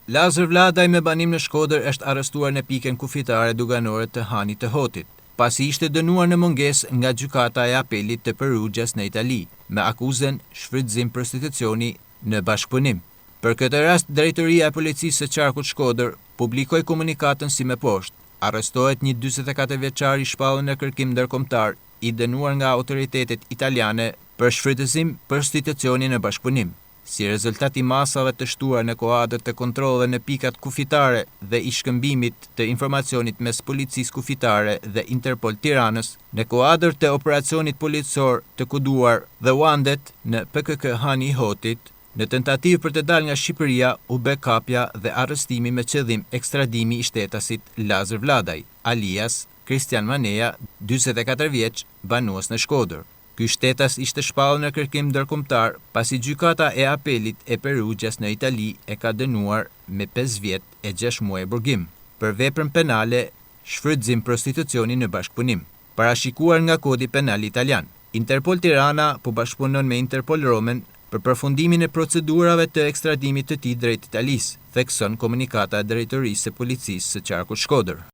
Lazar Vladaj me banim në Shkodër është arrestuar në pikën kufitare doganore të Hanit të Hotit, pasi ishte dënuar në mungesë nga gjykata e apelit të Perugjës në Itali, me akuzën shfrytëzim prostitucioni në bashkëpunim. Për këtë rast, drejtoria e policisë së qarkut Shkodër publikoi komunikatën si me poshtë. Arrestohet një 44 vjeçar i shpallur në kërkim ndërkombëtar, i dënuar nga autoritetet italiane për shfrytëzim prostitucioni në bashkëpunim. Si rezultat i masave të shtuar në kuadër të kontrolleve në pikat kufitare dhe i shkëmbimit të informacionit mes policisë kufitare dhe Interpol Tiranës, në kuadër të operacionit policor të koduar The Wanted në PKK Hani i Hotit, në tentativë për të dalë nga Shqipëria u bë kapja dhe arrestimi me qëllim ekstradimi i shtetasit Lazar Vladaj, alias Kristian Maneja, 44 vjeç, banues në Shkodër. Ky shtetas ishte shpallur në kërkim ndërkombëtar pasi gjykata e apelit e Perugjës në Itali e ka dënuar me 5 vjet e 6 muaj burgim për veprën penale shfrytëzim prostitucioni në bashkëpunim, parashikuar nga Kodi Penal Italian. Interpol Tirana po bashkëpunon me Interpol Romen për përfundimin e procedurave të ekstradimit të tij drejt Italisë, thekson komunikata e drejtorisë së policisë së qarkut Shkodër.